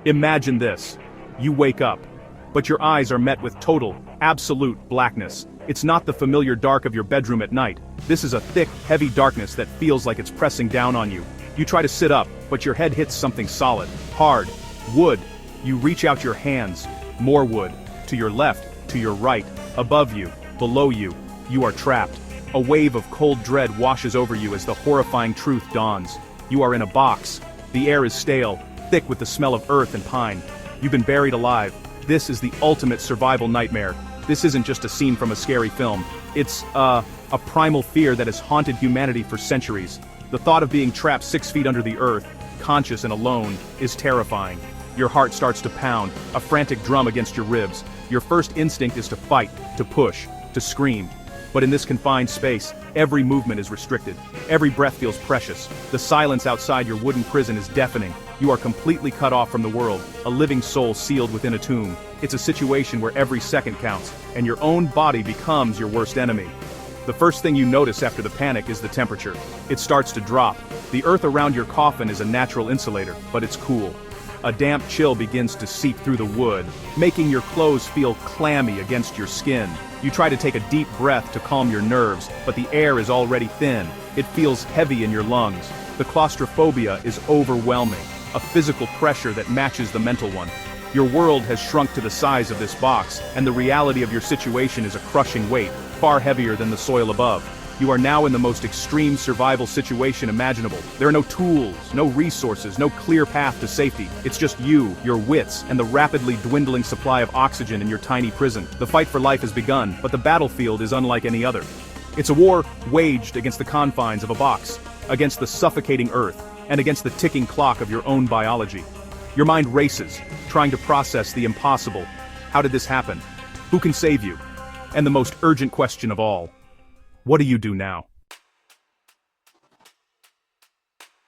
Imagine this. You wake up, but your eyes are met with total, absolute blackness. It's not the familiar dark of your bedroom at night. This is a thick, heavy darkness that feels like it's pressing down on you. You try to sit up, but your head hits something solid, hard, wood. You reach out your hands, more wood, to your left, to your right, above you, below you. You are trapped. A wave of cold dread washes over you as the horrifying truth dawns. You are in a box. The air is stale, thick with the smell of earth and pine. You've been buried alive. This is the ultimate survival nightmare. This isn't just a scene from a scary film. It's, a primal fear that has haunted humanity for centuries. The thought of being trapped 6 feet under the earth, conscious and alone, is terrifying. Your heart starts to pound, a frantic drum against your ribs. Your first instinct is to fight, to push, to scream. But in this confined space, every movement is restricted. Every breath feels precious. The silence outside your wooden prison is deafening. You are completely cut off from the world, a living soul sealed within a tomb. It's a situation where every second counts, and your own body becomes your worst enemy. The first thing you notice after the panic is the temperature. It starts to drop. The earth around your coffin is a natural insulator, but it's cool. A damp chill begins to seep through the wood, making your clothes feel clammy against your skin. You try to take a deep breath to calm your nerves, but the air is already thin. It feels heavy in your lungs. The claustrophobia is overwhelming, a physical pressure that matches the mental one. Your world has shrunk to the size of this box, and the reality of your situation is a crushing weight, far heavier than the soil above. You are now in the most extreme survival situation imaginable. There are no tools, no resources, no clear path to safety. It's just you, your wits, and the rapidly dwindling supply of oxygen in your tiny prison. The fight for life has begun, but the battlefield is unlike any other. It's a war waged against the confines of a box, against the suffocating earth, and against the ticking clock of your own biology. Your mind races, trying to process the impossible. How did this happen? Who can save you? And the most urgent question of all, what do you do now?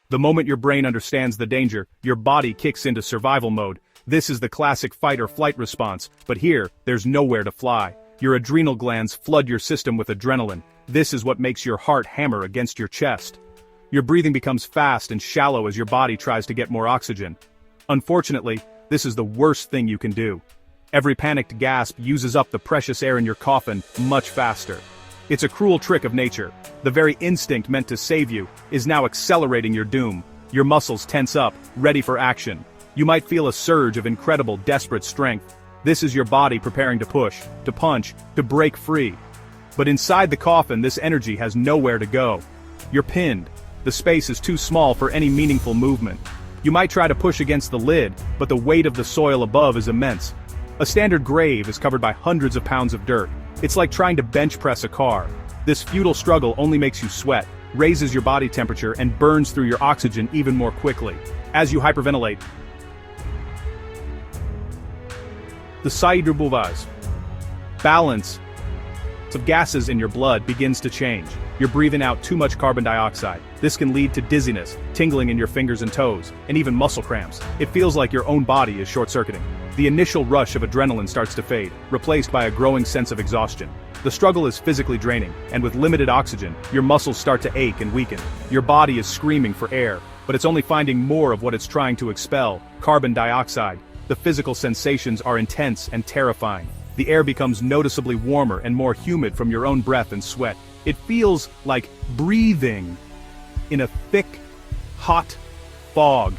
The moment your brain understands the danger, your body kicks into survival mode. This is the classic fight or flight response, but here, there's nowhere to fly. Your adrenal glands flood your system with adrenaline. This is what makes your heart hammer against your chest. Your breathing becomes fast and shallow as your body tries to get more oxygen. Unfortunately, this is the worst thing you can do. Every panicked gasp uses up the precious air in your coffin much faster. It's a cruel trick of nature. The very instinct meant to save you is now accelerating your doom. Your muscles tense up, ready for action. You might feel a surge of incredible, desperate strength. This is your body preparing to push, to punch, to break free. But inside the coffin, this energy has nowhere to go. You're pinned. The space is too small for any meaningful movement. You might try to push against the lid, but the weight of the soil above is immense. A standard grave is covered by hundreds of pounds of dirt. It's like trying to bench press a car. This futile struggle only makes you sweat, raises your body temperature, and burns through your oxygen even more quickly. As you hyperventilate, the Saïd-Bouvaz balance of gases in your blood begins to change. You're breathing out too much carbon dioxide. This can lead to dizziness, tingling in your fingers and toes, and even muscle cramps. It feels like your own body is short-circuiting. The initial rush of adrenaline starts to fade, replaced by a growing sense of exhaustion. The struggle is physically draining, and with limited oxygen, your muscles start to ache and weaken. Your body is screaming for air, but it's only finding more of what it's trying to expel, carbon dioxide. The physical sensations are intense and terrifying. The air becomes noticeably warmer and more humid from your own breath and sweat. It feels like breathing in a thick, hot fog.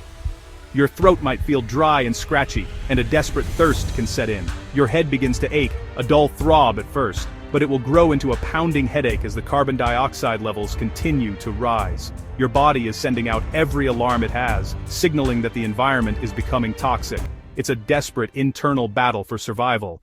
Your throat might feel dry and scratchy, and a desperate thirst can set in. Your head begins to ache, a dull throb at first, but it will grow into a pounding headache as the carbon dioxide levels continue to rise. Your body is sending out every alarm it has, signaling that the environment is becoming toxic. It's a desperate internal battle for survival.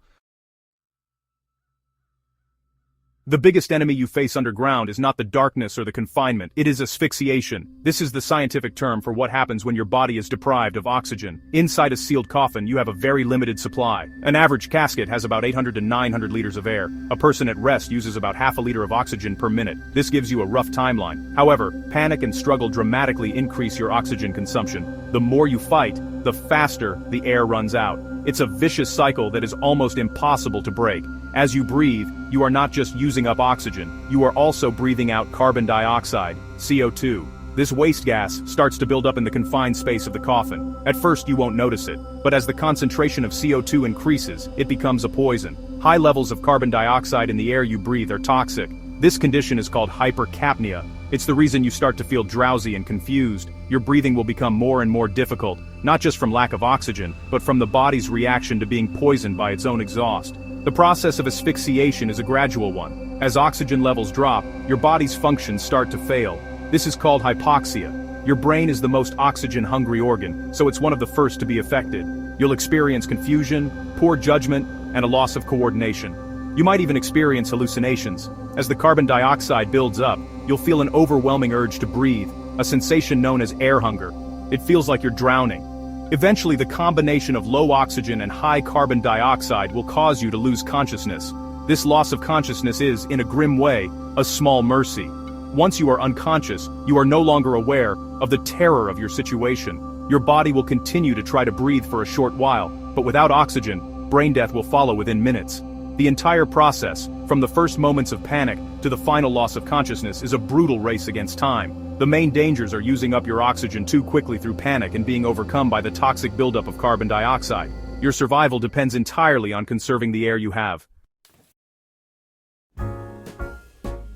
The biggest enemy you face underground is not the darkness or the confinement, it is asphyxiation. This is the scientific term for what happens when your body is deprived of oxygen. Inside a sealed coffin, you have a very limited supply. An average casket has about 800 to 900 liters of air. A person at rest uses about half a liter of oxygen per minute. This gives you a rough timeline. However, panic and struggle dramatically increase your oxygen consumption. The more you fight, the faster the air runs out. It's a vicious cycle that is almost impossible to break. As you breathe, you are not just using up oxygen, you are also breathing out carbon dioxide, CO2. This waste gas starts to build up in the confined space of the coffin. At first you won't notice it, but as the concentration of CO2 increases, it becomes a poison. High levels of carbon dioxide in the air you breathe are toxic. This condition is called hypercapnia. It's the reason you start to feel drowsy and confused. Your breathing will become more and more difficult, not just from lack of oxygen, but from the body's reaction to being poisoned by its own exhaust. The process of asphyxiation is a gradual one. As oxygen levels drop, your body's functions start to fail. This is called hypoxia. Your brain is the most oxygen-hungry organ, so it's one of the first to be affected. You'll experience confusion, poor judgment, and a loss of coordination. You might even experience hallucinations. As the carbon dioxide builds up, you'll feel an overwhelming urge to breathe, a sensation known as air hunger. It feels like you're drowning. Eventually, the combination of low oxygen and high carbon dioxide will cause you to lose consciousness. This loss of consciousness is, in a grim way, a small mercy. Once you are unconscious, you are no longer aware of the terror of your situation. Your body will continue to try to breathe for a short while, but without oxygen, brain death will follow within minutes. The entire process, from the first moments of panic to the final loss of consciousness, is a brutal race against time. The main dangers are using up your oxygen too quickly through panic and being overcome by the toxic buildup of carbon dioxide. Your survival depends entirely on conserving the air you have.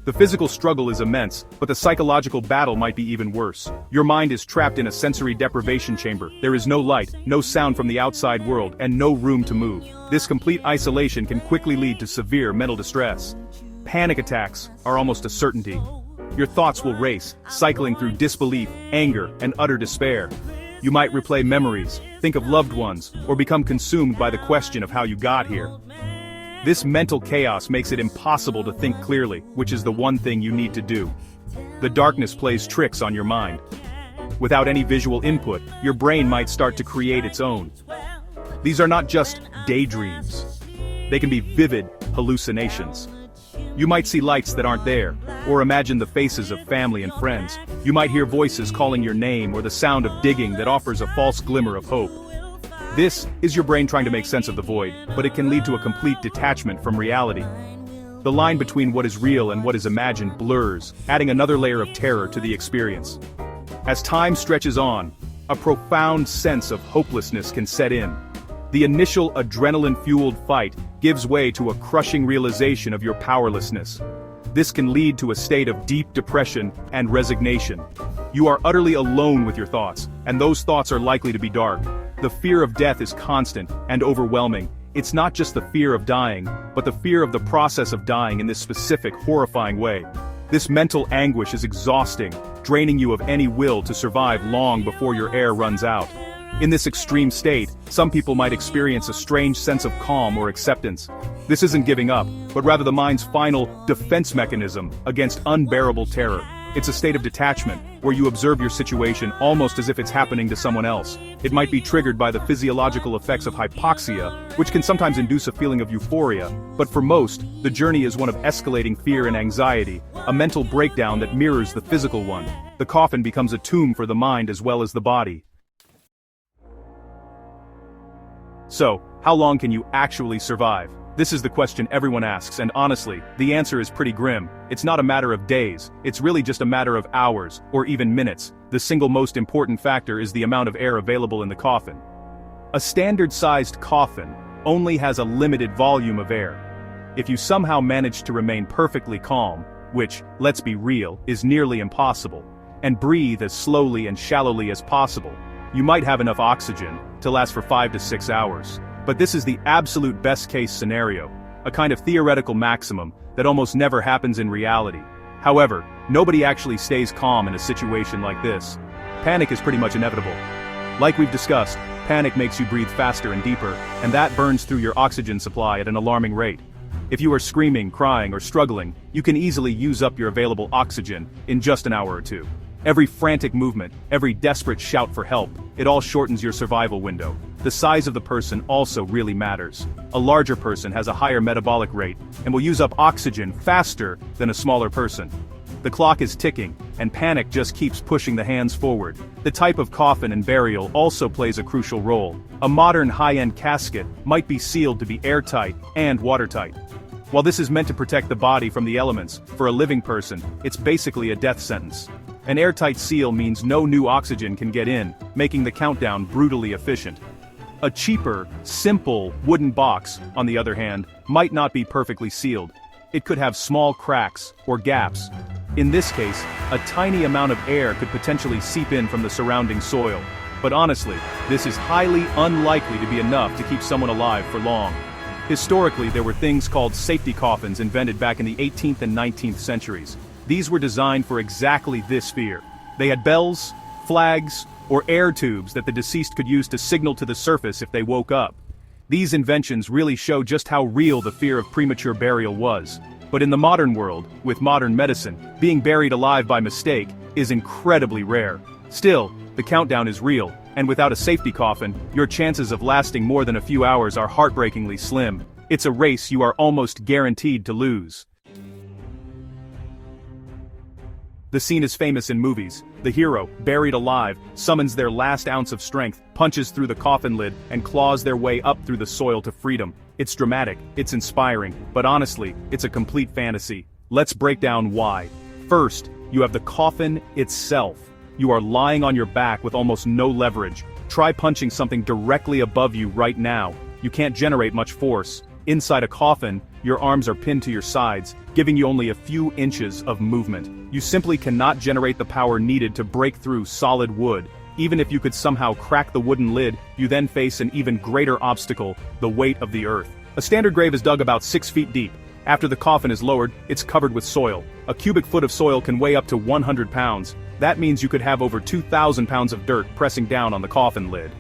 The physical struggle is immense, but the psychological battle might be even worse. Your mind is trapped in a sensory deprivation chamber. There is no light, no sound from the outside world, and no room to move. This complete isolation can quickly lead to severe mental distress. Panic attacks are almost a certainty. Your thoughts will race, cycling through disbelief, anger, and utter despair. You might replay memories, think of loved ones, or become consumed by the question of how you got here. This mental chaos makes it impossible to think clearly, which is the one thing you need to do. The darkness plays tricks on your mind. Without any visual input, your brain might start to create its own. These are not just daydreams. They can be vivid hallucinations. You might see lights that aren't there, or imagine the faces of family and friends. You might hear voices calling your name or the sound of digging that offers a false glimmer of hope. This is your brain trying to make sense of the void, but it can lead to a complete detachment from reality. The line between what is real and what is imagined blurs, adding another layer of terror to the experience. As time stretches on, a profound sense of hopelessness can set in. The initial adrenaline-fueled fight gives way to a crushing realization of your powerlessness. This can lead to a state of deep depression and resignation. You are utterly alone with your thoughts, and those thoughts are likely to be dark. The fear of death is constant and overwhelming. It's not just the fear of dying, but the fear of the process of dying in this specific, horrifying way. This mental anguish is exhausting, draining you of any will to survive long before your air runs out. In this extreme state, some people might experience a strange sense of calm or acceptance. This isn't giving up, but rather the mind's final defense mechanism against unbearable terror. It's a state of detachment, where you observe your situation almost as if it's happening to someone else. It might be triggered by the physiological effects of hypoxia, which can sometimes induce a feeling of euphoria, but for most, the journey is one of escalating fear and anxiety, a mental breakdown that mirrors the physical one. The coffin becomes a tomb for the mind as well as the body. So, how long can you actually survive? This is the question everyone asks, and honestly, the answer is pretty grim. It's not a matter of days, it's really just a matter of hours, or even minutes. The single most important factor is the amount of air available in the coffin. A standard-sized coffin only has a limited volume of air. If you somehow manage to remain perfectly calm, which, let's be real, is nearly impossible, and breathe as slowly and shallowly as possible, you might have enough oxygen to last for 5 to 6 hours. But this is the absolute best-case scenario, a kind of theoretical maximum that almost never happens in reality. However, nobody actually stays calm in a situation like this. Panic is pretty much inevitable. Like we've discussed, panic makes you breathe faster and deeper, and that burns through your oxygen supply at an alarming rate. If you are screaming, crying, or struggling, you can easily use up your available oxygen in just an hour or two. Every frantic movement, every desperate shout for help, it all shortens your survival window. The size of the person also really matters. A larger person has a higher metabolic rate and will use up oxygen faster than a smaller person. The clock is ticking, and panic just keeps pushing the hands forward. The type of coffin and burial also plays a crucial role. A modern high-end casket might be sealed to be airtight and watertight. While this is meant to protect the body from the elements, for a living person, it's basically a death sentence. An airtight seal means no new oxygen can get in, making the countdown brutally efficient. A cheaper, simple, wooden box, on the other hand, might not be perfectly sealed. It could have small cracks, or gaps. In this case, a tiny amount of air could potentially seep in from the surrounding soil. But honestly, this is highly unlikely to be enough to keep someone alive for long. Historically, there were things called safety coffins invented back in the 18th and 19th centuries. These were designed for exactly this fear. They had bells, flags, or air tubes that the deceased could use to signal to the surface if they woke up. These inventions really show just how real the fear of premature burial was. But in the modern world, with modern medicine, being buried alive by mistake is incredibly rare. Still, the countdown is real, and without a safety coffin, your chances of lasting more than a few hours are heartbreakingly slim. It's a race you are almost guaranteed to lose. The scene is famous in movies. The hero, buried alive, summons their last ounce of strength, punches through the coffin lid, and claws their way up through the soil to freedom. It's dramatic, it's inspiring, but honestly, it's a complete fantasy. Let's break down why. First, you have the coffin itself. You are lying on your back with almost no leverage. Try punching something directly above you right now. You can't generate much force. Inside a coffin, your arms are pinned to your sides, giving you only a few inches of movement. You simply cannot generate the power needed to break through solid wood. Even if you could somehow crack the wooden lid, you then face an even greater obstacle, the weight of the earth. A standard grave is dug about 6 feet deep. After the coffin is lowered, it's covered with soil. A cubic foot of soil can weigh up to 100 pounds. That means you could have over 2,000 pounds of dirt pressing down on the coffin lid.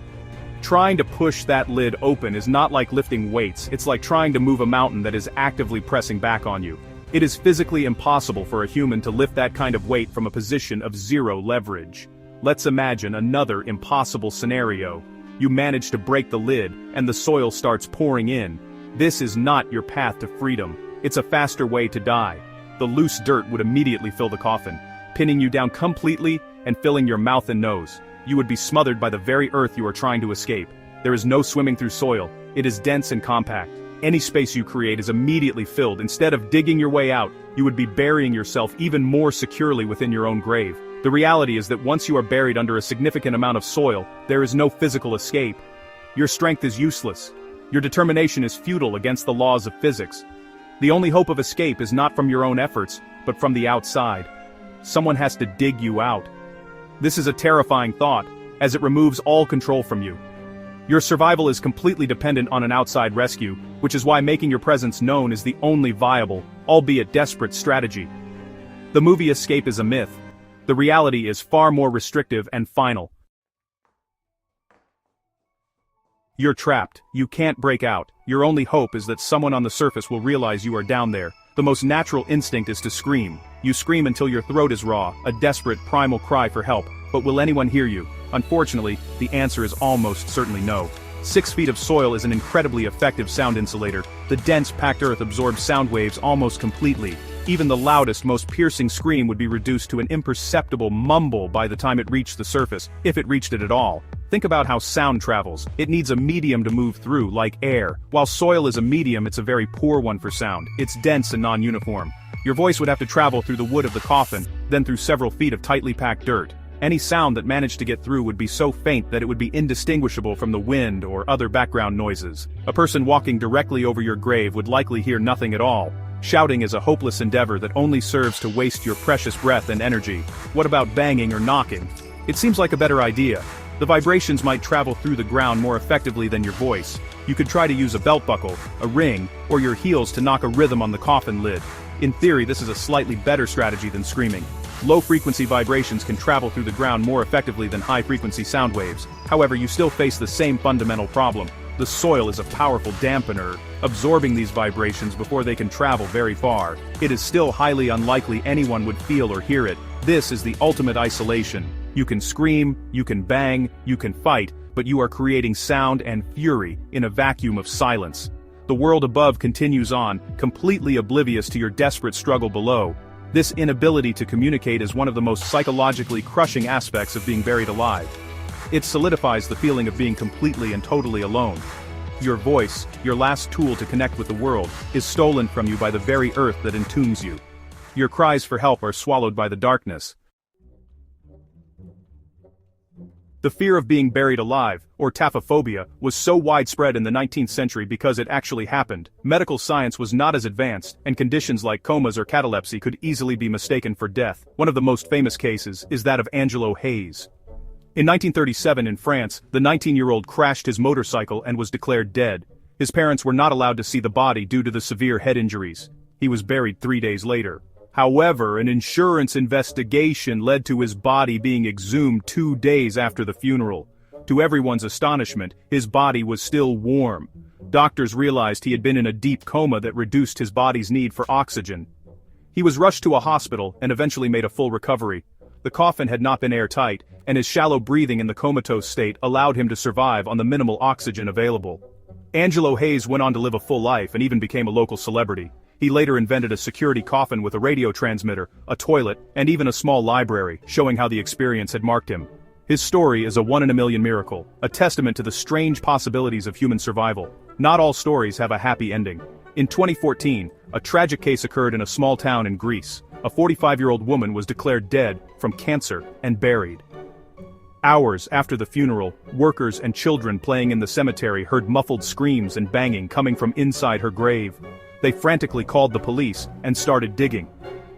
Trying to push that lid open is not like lifting weights, it's like trying to move a mountain that is actively pressing back on you. It is physically impossible for a human to lift that kind of weight from a position of zero leverage. Let's imagine another impossible scenario. You manage to break the lid, and the soil starts pouring in. This is not your path to freedom. It's a faster way to die. The loose dirt would immediately fill the coffin, pinning you down completely and filling your mouth and nose. You would be smothered by the very earth you are trying to escape. There is no swimming through soil. It is dense and compact. Any space you create is immediately filled. Instead of digging your way out, you would be burying yourself even more securely within your own grave. The reality is that once you are buried under a significant amount of soil, there is no physical escape. Your strength is useless. Your determination is futile against the laws of physics. The only hope of escape is not from your own efforts, but from the outside. Someone has to dig you out. This is a terrifying thought, as it removes all control from you. Your survival is completely dependent on an outside rescue, which is why making your presence known is the only viable, albeit desperate strategy. The movie Escape is a myth. The reality is far more restrictive and final. You're trapped. You can't break out. Your only hope is that someone on the surface will realize you are down there. The most natural instinct is to scream. You scream until your throat is raw, a desperate, primal cry for help. But will anyone hear you? Unfortunately, the answer is almost certainly no. 6 feet of soil is an incredibly effective sound insulator. The dense, packed earth absorbs sound waves almost completely. Even the loudest, most piercing scream would be reduced to an imperceptible mumble by the time it reached the surface, if it reached it at all. Think about how sound travels. It needs a medium to move through, like air. While soil is a medium, it's a very poor one for sound. It's dense and non-uniform. Your voice would have to travel through the wood of the coffin, then through several feet of tightly packed dirt. Any sound that managed to get through would be so faint that it would be indistinguishable from the wind or other background noises. A person walking directly over your grave would likely hear nothing at all. Shouting is a hopeless endeavor that only serves to waste your precious breath and energy. What about banging or knocking? It seems like a better idea. The vibrations might travel through the ground more effectively than your voice. You could try to use a belt buckle, a ring, or your heels to knock a rhythm on the coffin lid. In theory, this is a slightly better strategy than screaming. Low-frequency vibrations can travel through the ground more effectively than high-frequency sound waves. However, you still face the same fundamental problem. The soil is a powerful dampener, absorbing these vibrations before they can travel very far. It is still highly unlikely anyone would feel or hear it. This is the ultimate isolation. You can scream, you can bang, you can fight, but you are creating sound and fury in a vacuum of silence. The world above continues on, completely oblivious to your desperate struggle below. This inability to communicate is one of the most psychologically crushing aspects of being buried alive. It solidifies the feeling of being completely and totally alone. Your voice, your last tool to connect with the world, is stolen from you by the very earth that entombs you. Your cries for help are swallowed by the darkness. The fear of being buried alive, or taphophobia, was so widespread in the 19th century because it actually happened. Medical science was not as advanced, and conditions like comas or catalepsy could easily be mistaken for death. One of the most famous cases is that of Angelo Hayes. In 1937 in France, the 19-year-old crashed his motorcycle and was declared dead. His parents were not allowed to see the body due to the severe head injuries. He was buried 3 days later. However, an insurance investigation led to his body being exhumed 2 days after the funeral. To everyone's astonishment, his body was still warm. Doctors realized he had been in a deep coma that reduced his body's need for oxygen. He was rushed to a hospital and eventually made a full recovery. The coffin had not been airtight, and his shallow breathing in the comatose state allowed him to survive on the minimal oxygen available. Angelo Hayes went on to live a full life and even became a local celebrity. He later invented a security coffin with a radio transmitter, a toilet, and even a small library, showing how the experience had marked him. His story is a one-in-a-million miracle, a testament to the strange possibilities of human survival. Not all stories have a happy ending. In 2014, a tragic case occurred in a small town in Greece. A 45-year-old woman was declared dead from cancer and buried. Hours after the funeral, workers and children playing in the cemetery heard muffled screams and banging coming from inside her grave. They frantically called the police and started digging.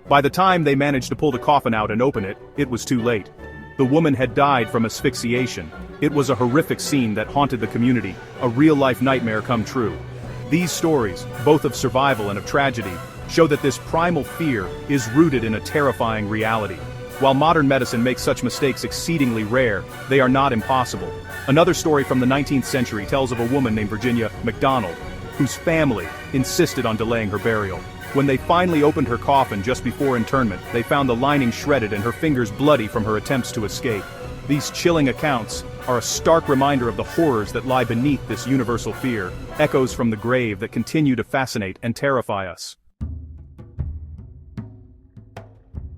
By the time they managed to pull the coffin out and open it, it was too late. The woman had died from asphyxiation. It was a horrific scene that haunted the community, a real-life nightmare come true. These stories, both of survival and of tragedy, show that this primal fear is rooted in a terrifying reality. While modern medicine makes such mistakes exceedingly rare, they are not impossible. Another story from the 19th century tells of a woman named Virginia McDonald, whose family insisted on delaying her burial. When they finally opened her coffin just before interment, they found the lining shredded and her fingers bloody from her attempts to escape. These chilling accounts are a stark reminder of the horrors that lie beneath this universal fear, echoes from the grave that continue to fascinate and terrify us.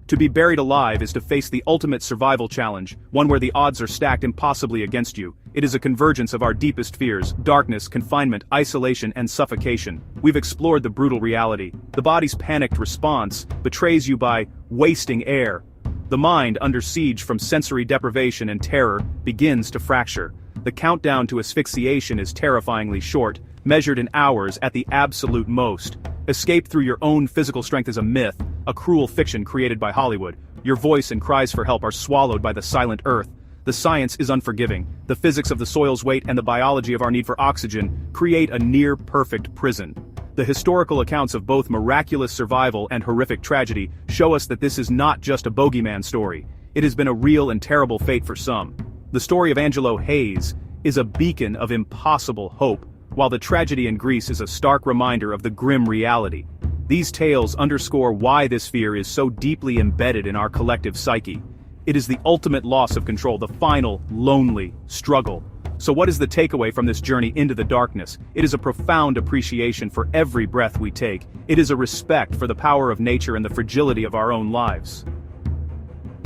To be buried alive is to face the ultimate survival challenge, one where the odds are stacked impossibly against you. It is a convergence of our deepest fears: darkness, confinement, isolation, and suffocation. We've explored the brutal reality. The body's panicked response betrays you by wasting air. The mind, under siege from sensory deprivation and terror, begins to fracture. The countdown to asphyxiation is terrifyingly short, measured in hours at the absolute most. Escape through your own physical strength is a myth, a cruel fiction created by Hollywood. Your voice and cries for help are swallowed by the silent earth. The science is unforgiving. The physics of the soil's weight and the biology of our need for oxygen create a near-perfect prison. The historical accounts of both miraculous survival and horrific tragedy show us that this is not just a bogeyman story. It has been a real and terrible fate for some. The story of Angelo Hayes is a beacon of impossible hope, while the tragedy in Greece is a stark reminder of the grim reality. These tales underscore why this fear is so deeply embedded in our collective psyche. It is the ultimate loss of control, the final, lonely struggle. So what is the takeaway from this journey into the darkness? It is a profound appreciation for every breath we take. It is a respect for the power of nature and the fragility of our own lives.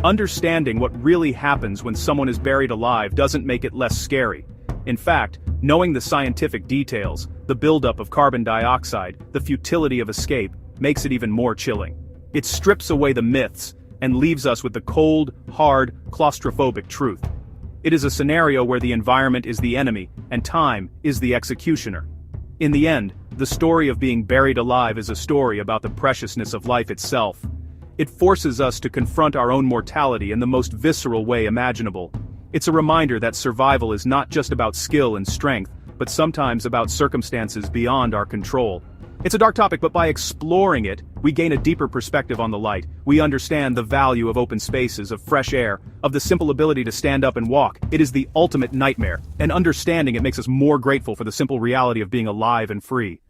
Understanding what really happens when someone is buried alive doesn't make it less scary. In fact, knowing the scientific details, the buildup of carbon dioxide, the futility of escape, makes it even more chilling. It strips away the myths and leaves us with the cold, hard, claustrophobic truth. It is a scenario where the environment is the enemy and time is the executioner. In the end, the story of being buried alive is a story about the preciousness of life itself. It forces us to confront our own mortality in the most visceral way imaginable. It's a reminder that survival is not just about skill and strength, but sometimes about circumstances beyond our control. It's a dark topic, but by exploring it, we gain a deeper perspective on the light. We understand the value of open spaces, of fresh air, of the simple ability to stand up and walk. It is the ultimate nightmare, and understanding it makes us more grateful for the simple reality of being alive and free.